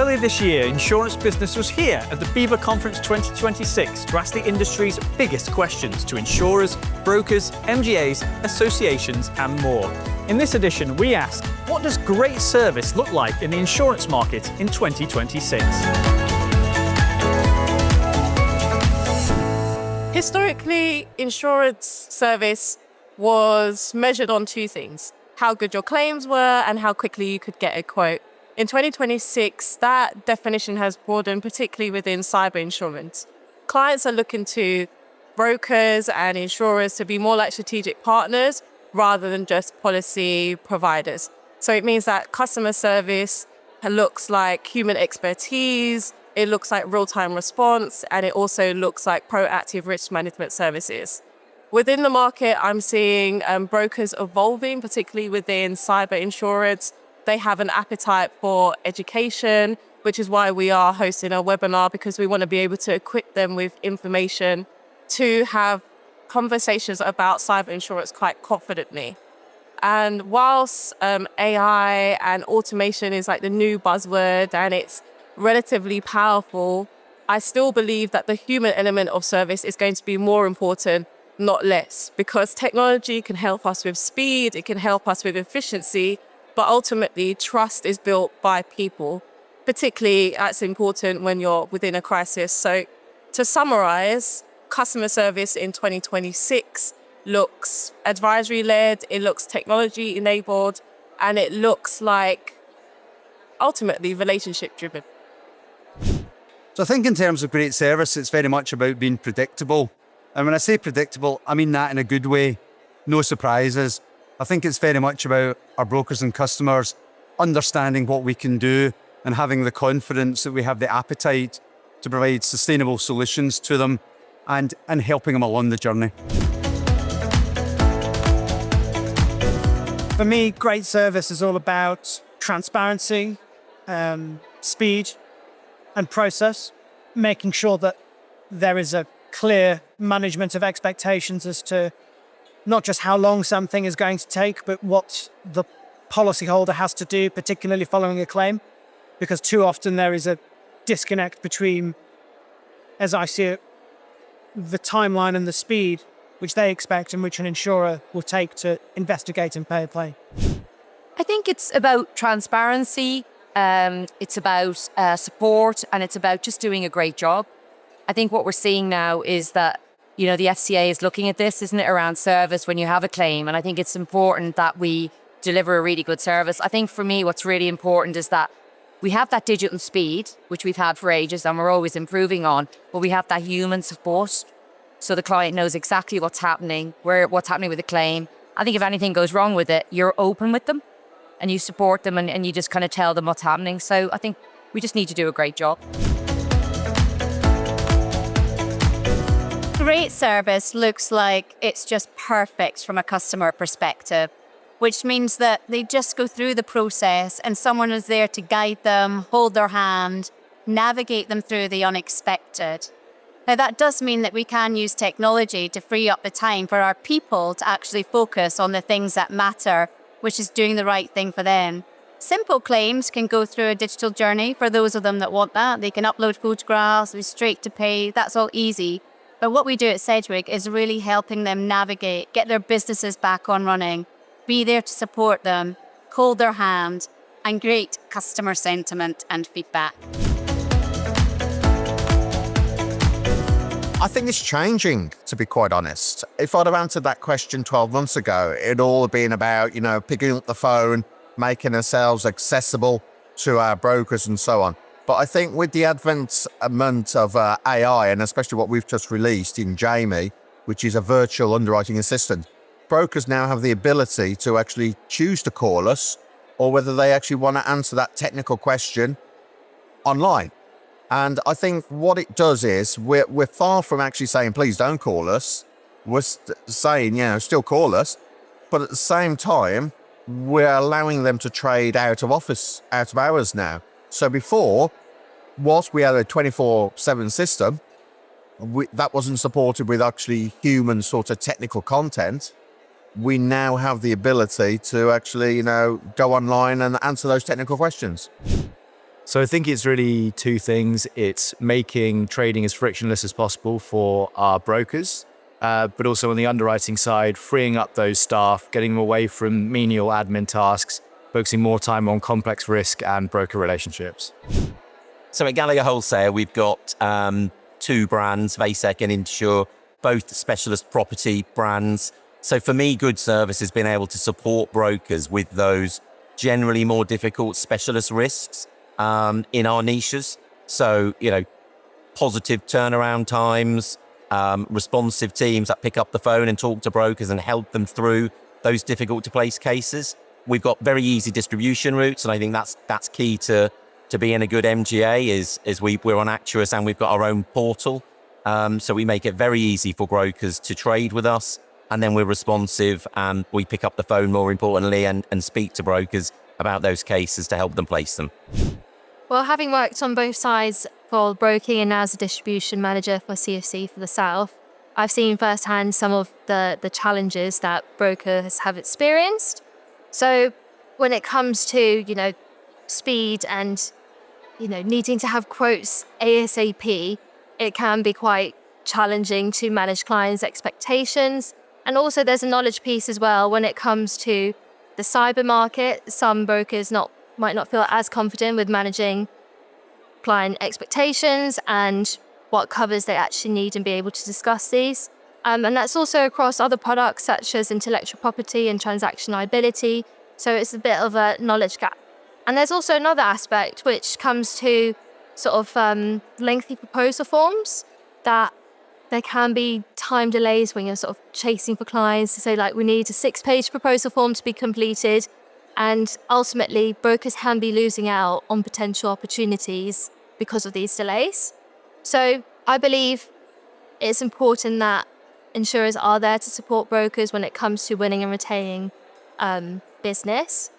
Earlier this year, insurance business was here at the BIBA Conference 2026 to ask the industry's biggest questions to insurers, brokers, MGAs, associations and more. In this edition, we ask, what does great service look like in the insurance market in 2026? Historically, insurance service was measured on two things: how good your claims were and how quickly you could get a quote. In 2026, that definition has broadened, particularly within cyber insurance. Clients are looking to brokers and insurers to be more like strategic partners rather than just policy providers. So it means that customer service looks like human expertise, it looks like real-time response, and it also looks like proactive risk management services. Within the market, I'm seeing brokers evolving, particularly within cyber insurance. They have an appetite for education, which is why we are hosting a webinar, because we want to be able to equip them with information to have conversations about cyber insurance quite confidently. And whilst AI and automation is like the new buzzword and it's relatively powerful, I still believe that the human element of service is going to be more important, not less, because technology can help us with speed, it can help us with efficiency, but ultimately trust is built by people. Particularly, that's important when you're within a crisis. So to summarize, customer service in 2026 looks advisory-led, it looks technology-enabled, and it looks like ultimately relationship-driven. So I think in terms of great service, it's very much about being predictable. And when I say predictable, I mean that in a good way. No surprises. I think it's very much about our brokers and customers understanding what we can do and having the confidence that we have the appetite to provide sustainable solutions to them and helping them along the journey. For me, great service is all about transparency, speed and process, making sure that there is a clear management of expectations as to not just how long something is going to take, but what the policyholder has to do, particularly following a claim, because too often there is a disconnect between, as I see it, the timeline and the speed which they expect and which an insurer will take to investigate and pay a claim. I think it's about transparency, it's about support, and it's about just doing a great job. I think what we're seeing now is that, the FCA is looking at this, isn't it, around service when you have a claim. And I think it's important that we deliver a really good service. I think for me, what's really important is that we have that digital speed, which we've had for ages and we're always improving on, but we have that human support. So the client knows exactly what's happening, what's happening with the claim. I think if anything goes wrong with it, you're open with them and you support them and you just kind of tell them what's happening. So I think we just need to do a great job. Great service looks like it's just perfect from a customer perspective, which means that they just go through the process and someone is there to guide them, hold their hand, navigate them through the unexpected. Now, that does mean that we can use technology to free up the time for our people to actually focus on the things that matter, which is doing the right thing for them. Simple claims can go through a digital journey for those of them that want that. They can upload photographs, be straight to pay, that's all easy. But what we do at Sedgwick is really helping them navigate, get their businesses back on running, be there to support them, hold their hand, and great customer sentiment and feedback. I think it's changing, to be quite honest. If I'd have answered that question 12 months ago, it'd all have been about, picking up the phone, making ourselves accessible to our brokers and so on. But I think with the advent of AI, and especially what we've just released in Jamie, which is a virtual underwriting assistant, brokers now have the ability to actually choose to call us or whether they actually want to answer that technical question online. And I think what it does is we're far from actually saying, please don't call us. We're saying, still call us. But at the same time, we're allowing them to trade out of hours now. So before, whilst we had a 24/7 system, that wasn't supported with actually human sort of technical content. We now have the ability to actually, go online and answer those technical questions. So I think it's really two things. It's making trading as frictionless as possible for our brokers, but also on the underwriting side, freeing up those staff, getting them away from menial admin tasks, focusing more time on complex risk and broker relationships. So at Gallagher Wholesale, we've got two brands, Vasek and Insure, both specialist property brands. So for me, good service has been able to support brokers with those generally more difficult specialist risks in our niches. So, positive turnaround times, responsive teams that pick up the phone and talk to brokers and help them through those difficult to place cases. We've got very easy distribution routes, and I think that's key to being a good MGA is we're on Actuous and we've got our own portal. So we make it very easy for brokers to trade with us, and then we're responsive and we pick up the phone, more importantly, and speak to brokers about those cases to help them place them. Well, having worked on both sides for broking and now as a distribution manager for CFC for the South, I've seen firsthand some of the challenges that brokers have experienced. So when it comes to, speed and, needing to have quotes ASAP, it can be quite challenging to manage clients' expectations. And also there's a knowledge piece as well when it comes to the cyber market. Some brokers might not feel as confident with managing client expectations and what covers they actually need and be able to discuss these. And that's also across other products such as intellectual property and transaction liability. So it's a bit of a knowledge gap. And there's also another aspect which comes to sort of lengthy proposal forms, that there can be time delays when you're sort of chasing for clients to say, like, we need a 6-page proposal form to be completed. And ultimately, brokers can be losing out on potential opportunities because of these delays. So I believe it's important that insurers are there to support brokers when it comes to winning and retaining business.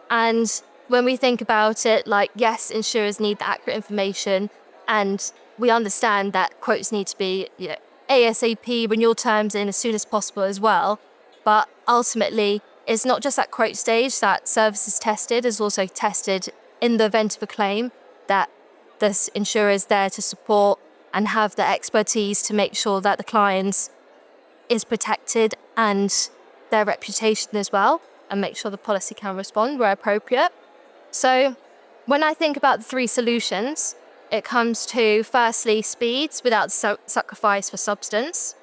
And when we think about it, like, yes, insurers need the accurate information, and we understand that quotes need to be, ASAP, renewal terms in as soon as possible as well. But ultimately, it's not just that quote stage that service is tested, it's also tested in the event of a claim, that this insurer is there to support and have the expertise to make sure that the client is protected and their reputation as well, and make sure the policy can respond where appropriate. So when I think about the 3 solutions, it comes to, firstly, speeds without sacrifice for substance.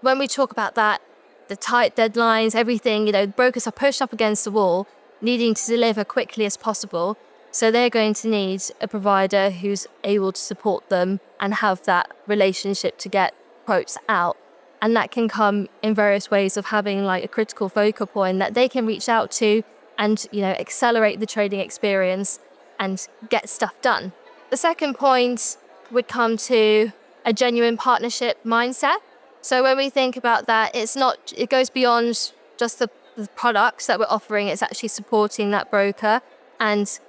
When we talk about that, the tight deadlines, everything, brokers are pushed up against the wall, needing to deliver quickly as possible. So they're going to need a provider who's able to support them and have that relationship to get quotes out. And that can come in various ways of having like a critical focal point that they can reach out to and, accelerate the trading experience and get stuff done. The second point would come to a genuine partnership mindset. So when we think about that, it goes beyond just the products that we're offering. It's actually supporting that broker and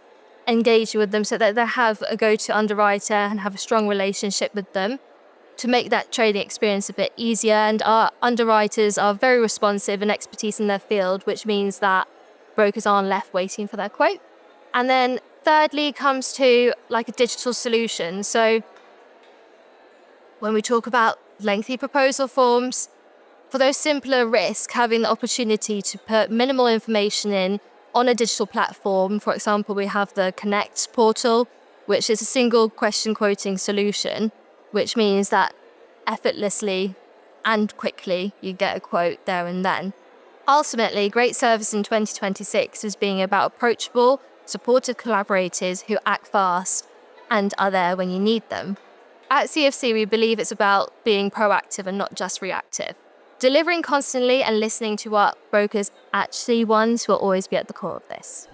engaging with them so that they have a go-to underwriter and have a strong relationship with them to make that trading experience a bit easier. And our underwriters are very responsive and expertise in their field, which means that brokers aren't left waiting for their quote. And then thirdly comes to like a digital solution. So when we talk about lengthy proposal forms, for those simpler risks, having the opportunity to put minimal information in on a digital platform. For example, we have the Connect portal, which is a single question quoting solution, which means that effortlessly and quickly you get a quote there and then. Ultimately, great service in 2026 is being about approachable, supportive collaborators who act fast and are there when you need them. At CFC, we believe it's about being proactive and not just reactive. Delivering constantly and listening to what brokers actually want will always be at the core of this.